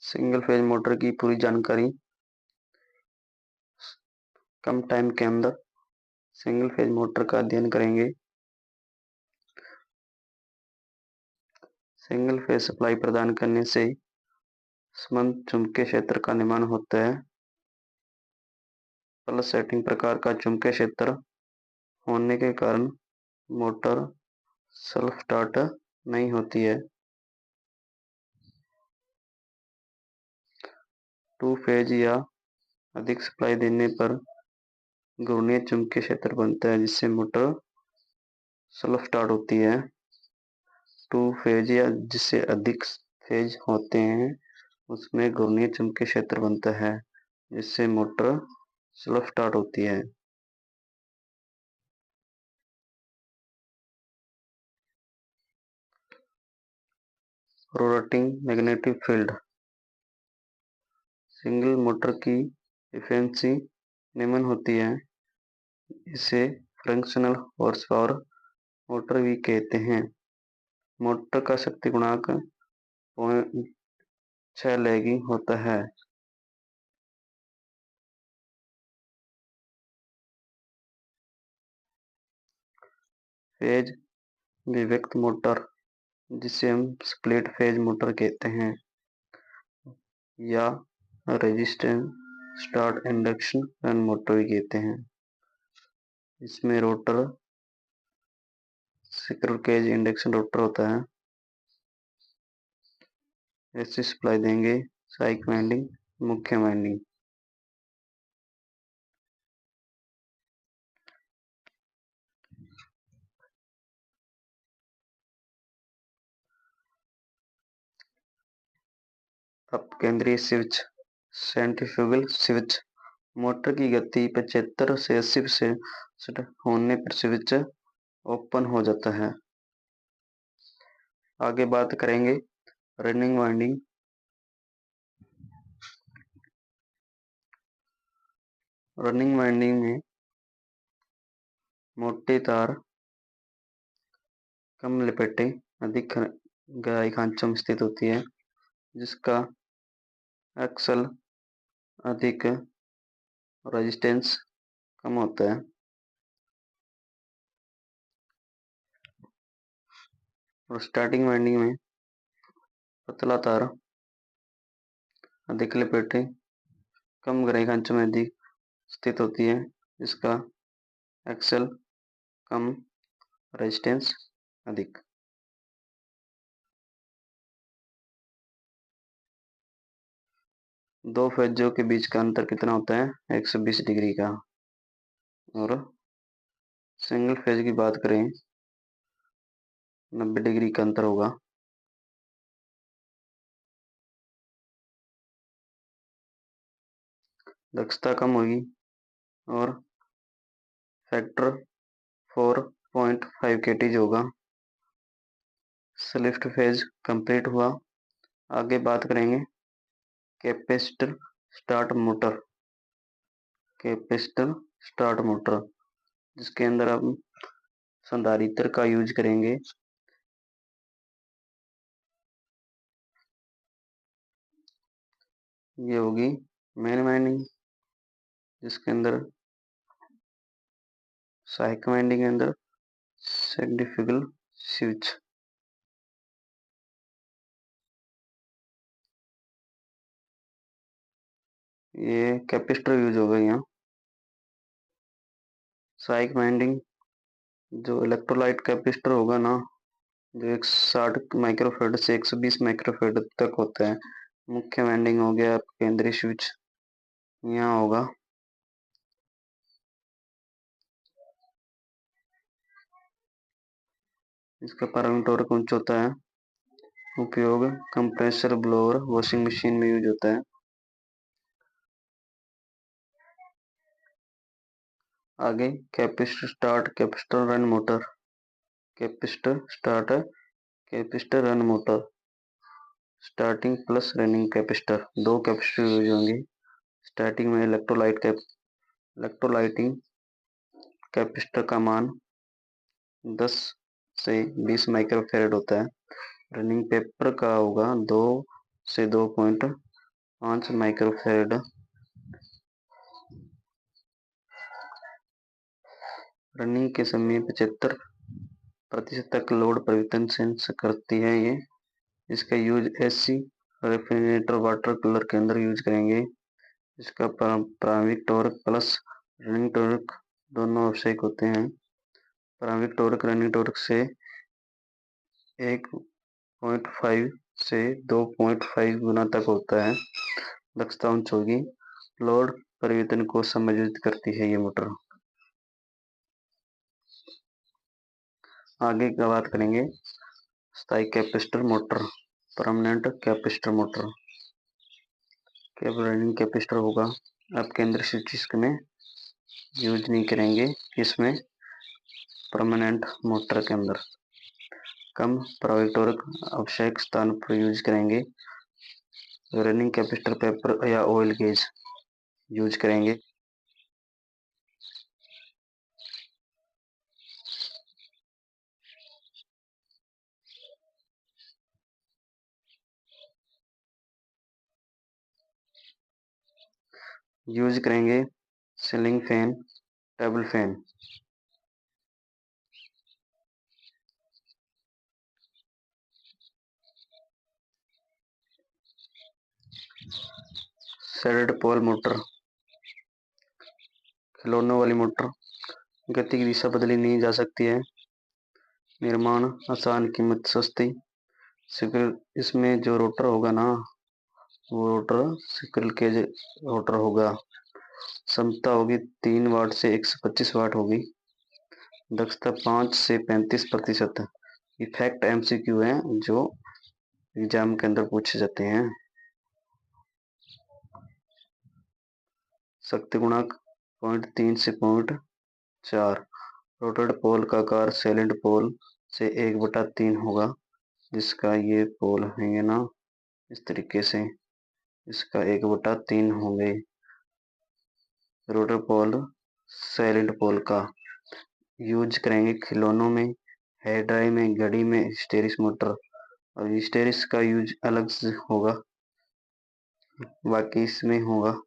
Single phase motor की पूरी जानकारी कम टाइम के अंदर सिंगल फेज मोटर का अध्ययन करेंगे। सिंगल फेज सप्लाई प्रदान करने से संबद्ध चुंबकीय क्षेत्र का निर्माण होता है। प्लस सेटिंग प्रकार का चुंबकीय क्षेत्र होने के कारण मोटर सेल्फ स्टार्ट नहीं होती है। टू फेज या अधिक सप्लाई देने पर घूर्णीय चुंबकीय क्षेत्र बनता है जिससे मोटर सेल्फ स्टार्ट होती है। टू फेज या जिससे अधिक फेज होते हैं उसमें घूर्णीय चुंबकीय क्षेत्र बनता है जिससे मोटर सेल्फ स्टार्ट होती है। Rotating magnetic field. Single motor की एफिशिएंसी निम्न होती है। इसे फ्रैक्शनल हॉर्स पावर मोटर भी कहते हैं। मोटर का शक्ति गुणांक 0.6 लैगिंग होता है। फेज विभक्त मोटर जिसे हम स्प्लिट फेज मोटर कहते हैं या resistance start induction run motor भी कहते हैं। इसमें rotor squirrel cage induction rotor होता है। ऐसी सप्लाई देंगे सहायक वाइंडिंग मुख्य वाइंडिंग। अब केंद्रीय स्विच सेंट्रीफ्यूगल स्विच। मोटर की गति 75 से 80% होने पर स्विच ओपन हो जाता है। आगे बात करेंगे रनिंग वाइंडिंग। रनिंग वाइंडिंग में मोटे तार कम लपेटे अधिक गहराई खांचों में स्थित होती है जिसका एक्सल अधिक रेजिस्टेंस कम होता है। और स्टार्टिंग वाइंडिंग में पतला तार अधिक लपेटे कम गहराई खांचों में अधिक स्थित होती है जिसका एक्सल कम रेजिस्टेंस अधिक। दो फेजों के बीच का अंतर कितना होता है? 120 डिग्री का। और सिंगल फेज की बात करें 90 डिग्री का अंतर होगा। दक्षता कम होगी और फैक्टर 4.5 kT होगा। स्लिफ्ट फेज कंप्लीट हुआ। आगे बात करेंगे capacitor start motor. Capacitor start motor जिसके अंदर हम संधारित्र का यूज करेंगे। ये होगी मेन वाइंडिंग जिसके अंदर सहायक वाइंडिंग के अंदर सेंट्रीफ्यूगल स्विच। ये कैपेसिटर यूज होगा यहाँ। सहायक वाइंडिंग जो इलेक्ट्रोलाइट कैपेसिटर होगा ना जो 160 माइक्रोफेड से 120 माइक्रोफेड तक होता है। मुख्य वाइंडिंग हो गया केंद्रीय स्विच यहाँ होगा। इसका प्रारंभिक टॉर्क उच्च होता है। उपयोग कंप्रेसर ब्लोअर वॉशिंग मशीन में यूज होता है। आगे capacitor start capacitor run motor. Capacitor start capacitor run motor starting plus running capacitor. दो कैपेसिटर यूज होंगे। स्टार्टिंग में इलेक्ट्रोलाइटिंग कैपेसिटर का मान 10 से 20 माइक्रोफैरड होता है। रनिंग पेपर का होगा 2 से 2.5 5 माइक्रोफैरड। रनिंग के समय 75% तक लोड परिवर्तन से करती है ये। इसका use AC refrigerator water cooler के अंदर यूज करेंगे। इसका प्रारंभिक टॉर्क प्लस रनिंग टॉर्क दोनों आवश्यक होते हैं। प्रारंभिक टॉर्क रनिंग टॉर्क से 1.5 से 2.5 गुना तक होता है। दक्षता उच्च होगी। लोड परिवर्तन को समायोजित करती है ये मोटर। आगे का बात करेंगे स्थायी capacitor motor, permanent capacitor motor. केवल रनिंग कैपेसिटर होगा। अब केंद्र स्विच में यूज नहीं करेंगे, इसमें परमानेंट मोटर के अंदर कम प्रारंभिक टॉर्क आवश्यक स्थान पर यूज करेंगे। रनिंग कैपेसिटर पेपर या ऑयल गेज यूज करेंगे। यूज करेंगे ceiling fan, table fan. Shaded pole motor, खिलौनों वाली मोटर। गति की दिशा बदली नहीं जा सकती है। निर्माण आसान, कीमत सस्ती। इसमें जो रोटर होगा ना, वो रोटर स्क्विरल केज रोटर होगा। क्षमता होगी 3 वाट से 125 वाट होगी। दक्षता 5 से 35%। इफेक्ट एमसीक्यू है जो एग्जाम के अंदर पूछे जाते हैं। शक्ति गुणक 0.3 से 0.4। रोटेड पोल का आकार सैलेंट पोल से 1/3 होगा। जिसका ये पोल है ना, इस तरीके से इसका 1/3 होंगे। रोटर पोल सैलेंट पोल का यूज करेंगे खिलौनों में, हेयर ड्राई में, घड़ी में, हिस्टेरिस मोटर। और हिस्टेरिस का यूज अलग से होगा, बाकी इसमें होगा।